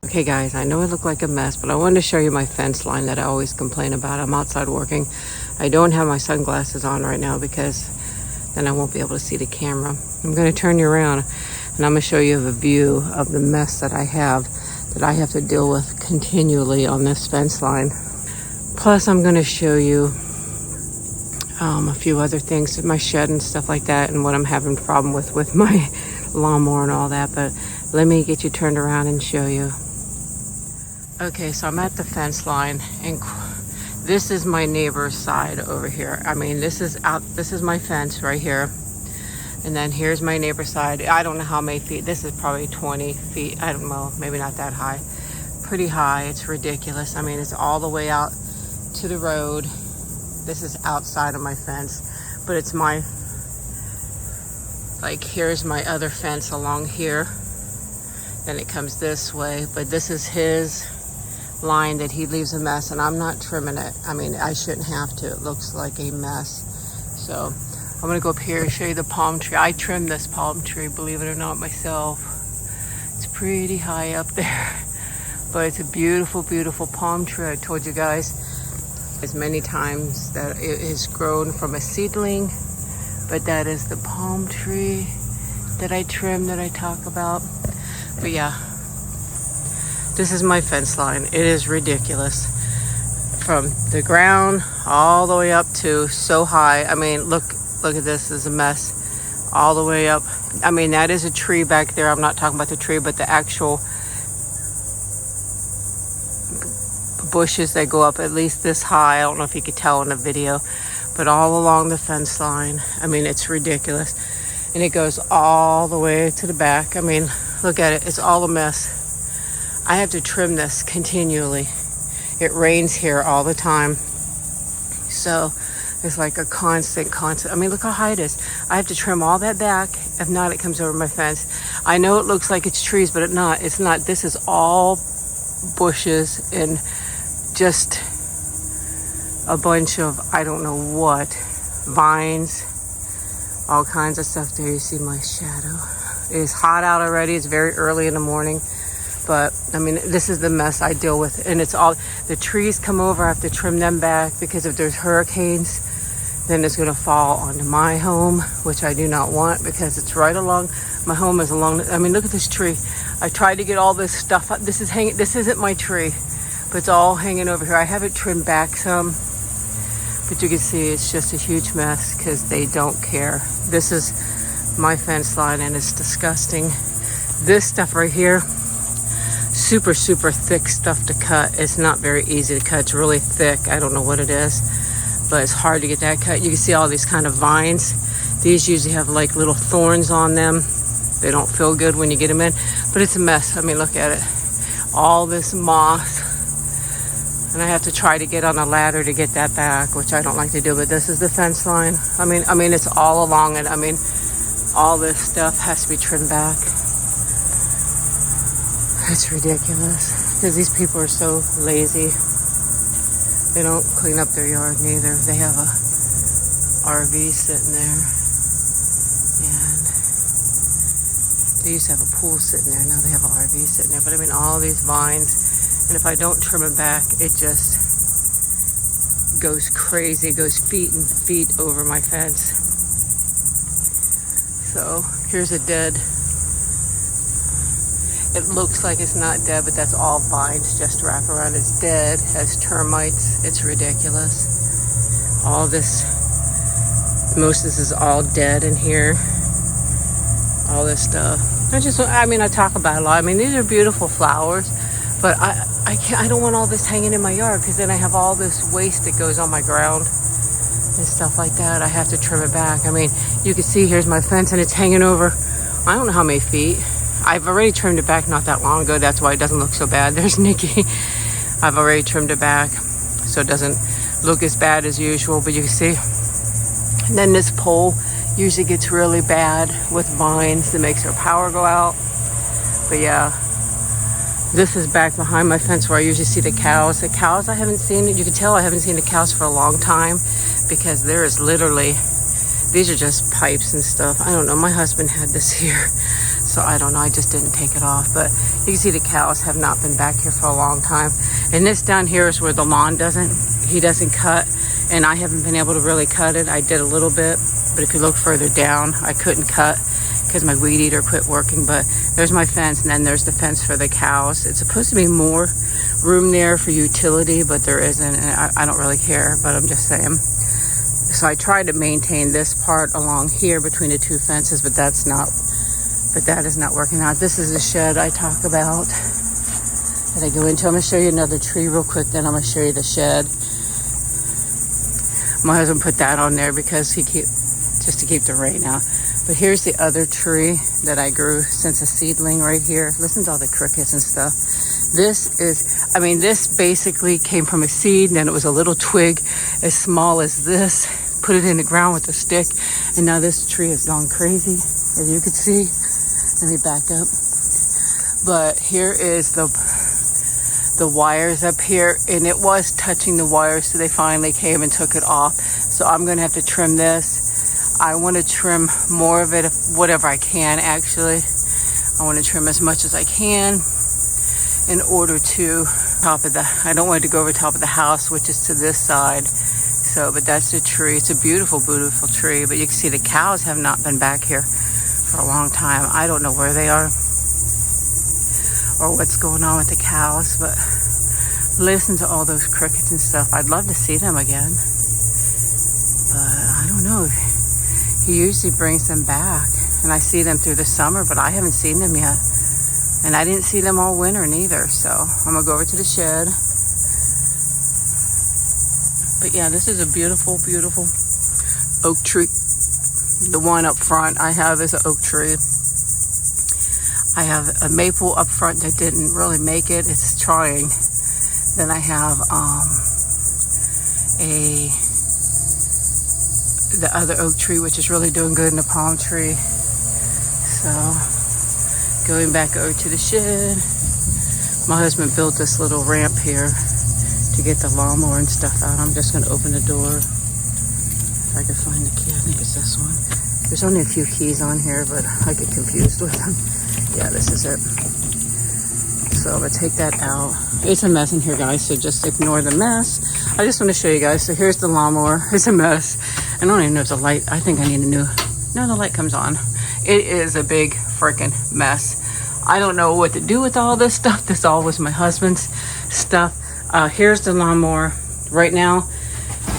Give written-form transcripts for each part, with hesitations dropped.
Okay guys, I know it looked like a mess, but I wanted to show you my fence line that I always complain about. I'm outside working. I don't have my sunglasses on right now because then I won't be able to see the camera. I'm going to turn you around and I'm going to show you a view of the mess that I have to deal with continually on this fence line. Plus I'm going to show you a few other things, my shed and stuff like that, and what I'm having a problem with my lawnmower and all that. But let me get you turned around and show you. Okay, so I'm at the fence line, and this is my neighbor's side over here. I mean, this is my fence right here. And then here's my neighbor's side. I don't know how many feet. This is probably 20 feet. I don't know, maybe not that high. Pretty high. It's ridiculous. I mean, it's all the way out to the road. This is outside of my fence, but it's my, like, here's my other fence along here. Then it comes this way, but this is his line that he leaves a mess, and I'm not trimming it. I mean, I shouldn't have to. It looks like a mess. So I'm gonna go up here and show you the palm tree. I trimmed this palm tree, believe it or not, myself. It's pretty high up there, but it's a beautiful, beautiful palm tree. I told you guys as many times that it is grown from a seedling, but that is the palm tree that I trimmed, that I talk about. But yeah, this is my fence line. It is ridiculous. From the ground all the way up to so high. I mean, look at this. It's a mess all the way up. I mean, that is a tree back there. I'm not talking about the tree, but the actual bushes that go up at least this high. I don't know if you could tell in the video, but all along the fence line. I mean, it's ridiculous. And it goes all the way to the back. I mean, look at it. It's all a mess. I have to trim this continually. It rains here all the time. So it's like a constant. I mean, look how high it is. I have to trim all that back. If not, it comes over my fence. I know it looks like it's trees, but it's not. This is all bushes and just a bunch of, I don't know what, vines, all kinds of stuff there. You see my shadow. It is hot out already. It's very early in the morning. But I mean, this is the mess I deal with. And it's all, the trees come over, I have to trim them back because if there's hurricanes, then it's gonna fall onto my home, which I do not want because it's right along, my home is along, I mean, look at this tree. I tried to get all this stuff up. This isn't my tree, but it's all hanging over here. I have it trimmed back some, but you can see it's just a huge mess because they don't care. This is my fence line and it's disgusting. This stuff right here, super thick stuff to cut. It's not very easy to cut. It's really thick. I don't know what it is, but it's hard to get that cut. You can see all these kind of vines. These usually have like little thorns on them. They don't feel good when you get them in, but it's a mess. I mean, look at it. All this moss. And I have to try to get on a ladder to get that back, which I don't like to do, but this is the fence line. I mean, it's all along it. I mean, all this stuff has to be trimmed back. It's ridiculous because these people are so lazy. They don't clean up their yard neither. They have a RV sitting there, and they used to have a pool sitting there. Now they have an RV sitting there. But I mean, all these vines, and if I don't trim them back, it just goes crazy. It goes feet and feet over my fence. So here's a dead. It looks like it's not dead, but that's all vines just wrap around. It's dead, has termites. It's ridiculous. All this, most of this is all dead in here. All this stuff. I talk about it a lot. I mean, these are beautiful flowers, but I don't want all this hanging in my yard because then I have all this waste that goes on my ground and stuff like that. I have to trim it back. I mean, you can see here's my fence and it's hanging over, I don't know how many feet. I've already trimmed it back not that long ago. That's why it doesn't look so bad. There's Nikki. I've already trimmed it back so it doesn't look as bad as usual, but you can see. And then this pole usually gets really bad with vines that makes our power go out. But yeah, this is back behind my fence where I usually see the cows. The cows I haven't seen, you can tell I haven't seen the cows for a long time because there is literally, these are just pipes and stuff. I don't know, my husband had this here. so I don't know. I just didn't take it off. But you can see the cows have not been back here for a long time. And this down here is where the lawn he doesn't cut. And I haven't been able to really cut it. I did a little bit, but if you look further down, I couldn't cut because my weed eater quit working. But there's my fence, and then there's the fence for the cows. It's supposed to be more room there for utility, but there isn't, and I don't really care, but I'm just saying. So I tried to maintain this part along here between the two fences, but that is not working out. This is the shed I talk about that I go into. I'm going to show you another tree real quick, then I'm going to show you the shed. My husband put that on there because just to keep the rain out. But here's the other tree that I grew since a seedling right here. Listen to all the crickets and stuff. This basically came from a seed, and then it was a little twig as small as this. Put it in the ground with a stick, and now this tree has gone crazy, as you can see. Let me back up. But here is the wires up here, and it was touching the wires, so they finally came and took it off. So I'm gonna have to trim this. I want to trim more of it, whatever I can. Actually, I want to trim as much as I can in order to I don't want it to go over top of the house, which is to this side. So, but that's the tree. It's a beautiful, beautiful tree. But you can see the cows have not been back here for a long time. I don't know where they are or what's going on with the cows, but listen to all those crickets and stuff. I'd love to see them again, but I don't know. He usually brings them back, and I see them through the summer, but I haven't seen them yet. And I didn't see them all winter neither, so I'm gonna go over to the shed. But yeah, this is a beautiful, beautiful oak tree. The one up front I have is an oak tree. I have a maple up front that didn't really make it. It's trying. Then I have the other oak tree, which is really doing good, in the palm tree. So going back over to the shed. My husband built this little ramp here to get the lawnmower and stuff out. I'm just gonna open the door. If I can find the key, I think it's this one. There's only a few keys on here, but I get confused with them. Yeah, this is it. So I'm gonna take that out. It's a mess in here, guys, so just ignore the mess. I just want to show you guys. So here's the lawnmower. It's a mess. I don't even know if the light, I think I need a new, no, the light comes on. It is a big freaking mess. I don't know what to do with all this stuff. This all was my husband's stuff. Here's the lawnmower. Right now,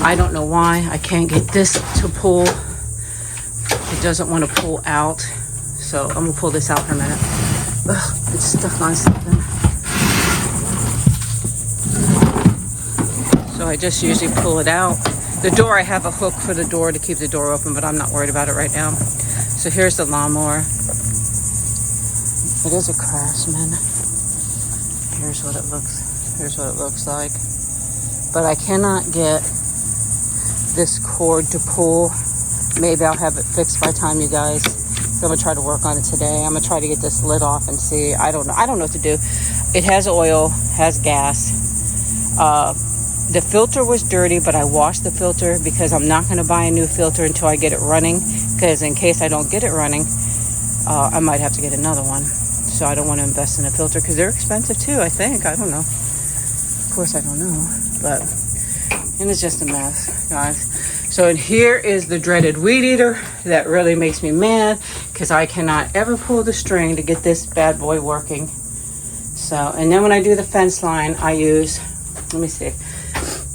I don't know why I can't get this to pull. It doesn't want to pull out. So I'm gonna pull this out for a minute. Ugh, it's stuck on something. So I just usually pull it out. The door, I have a hook for the door to keep the door open, but I'm not worried about it right now. So here's the lawnmower. It is a Craftsman. Here's what it looks like. But I cannot get this cord to pull. Maybe I'll have it fixed by the time you guys. So I'm gonna try to work on it today. I'm gonna try to get this lid off and see. I don't know what to do. It has oil, has gas. The filter was dirty, but I washed the filter because I'm not gonna buy a new filter until I get it running. Because in case I don't get it running, I might have to get another one. So I don't want to invest in a filter because they're expensive too, I think. I don't know. Of course I don't know. But, and it's just a mess, guys. So in here is the dreaded weed eater. That really makes me mad because I cannot ever pull the string to get this bad boy working. So, and then when I do the fence line, I use, let me see.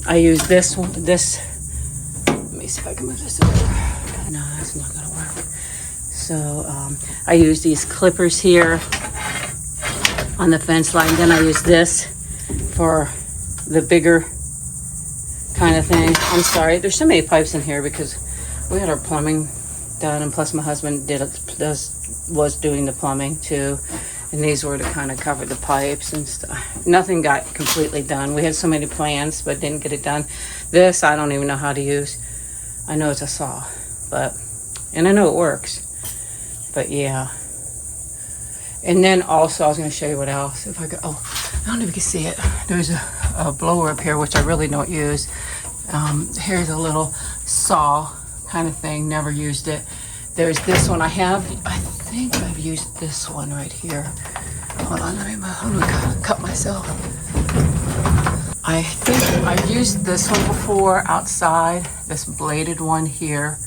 I use this one, let me see if I can move this over. No, that's not gonna work. So I use these clippers here on the fence line. Then I use this for the bigger kind of thing. I'm sorry, there's so many pipes in here because we had our plumbing done, and plus my husband was doing the plumbing too. And these were to kind of cover the pipes and stuff. Nothing got completely done. We had so many plans, but didn't get it done. This, I don't even know how to use. I know it's a saw, and I know it works. But yeah. And then also, I was going to show you what else. If I could, I don't know if you can see it. There's a blower up here, which I really don't use. Here's a little saw kind of thing. Never used it. There's this one I think I've used this one right here. Hold on, let me cut myself. I think I've used this one before outside, this bladed one here.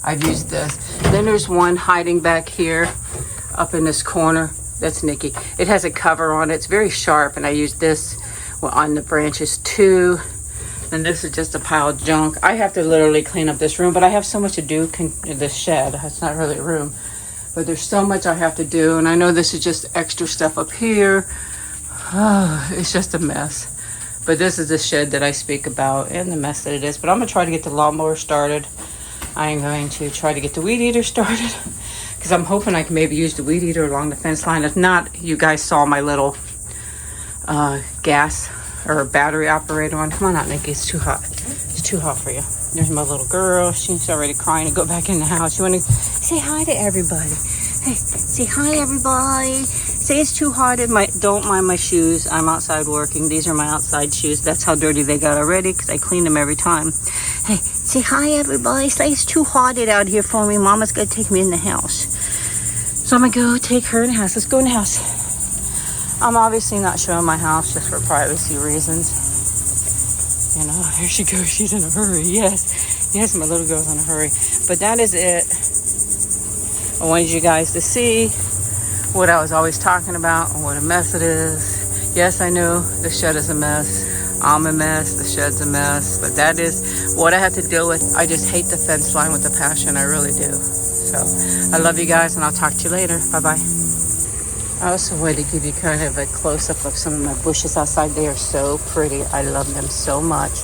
I've used this. Then there's one hiding back here up in this corner. That's Nikki. It has a cover on it. It's very sharp, and I used this on the branches too. And this is just a pile of junk. I have to literally clean up this room, but I have so much to do in this shed. It's not really a room, but there's so much I have to do. And I know this is just extra stuff up here. It's just a mess. But this is the shed that I speak about and the mess that it is. But I'm going to try to get the lawnmower started. I am going to try to get the weed eater started because I'm hoping I can maybe use the weed eater along the fence line. If not, you guys saw my little gas or battery operated one. Come on out, Nikki. It's too hot. It's too hot for you. There's my little girl. She's already crying to go back in the house. You want to say hi to everybody? Hey, say hi, everybody. Say it's too hot. Don't mind my shoes. I'm outside working. These are my outside shoes. That's how dirty they got already because I clean them every time. Hey, say hi, everybody. Say it's too hot out here for me. Mama's going to take me in the house. So I'm going to go take her in the house. Let's go in the house. I'm obviously not showing my house just for privacy reasons. You know, here she goes. She's in a hurry. Yes. Yes, my little girl's in a hurry. But that is it. I wanted you guys to see what I was always talking about and what a mess it is. Yes, I know the shed is a mess. I'm a mess. The shed's a mess. But that is what I have to deal with. I just hate the fence line with a passion. I really do. So I love you guys, and I'll talk to you later. Bye-bye. I also wanted to give you kind of a close-up of some of my bushes outside. They are so pretty. I love them so much.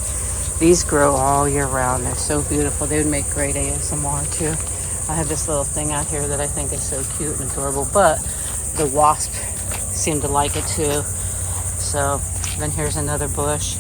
These grow all year round. They're so beautiful. They would make great ASMR too. I have this little thing out here that I think is so cute and adorable, but the wasps seem to like it too. So then here's another bush.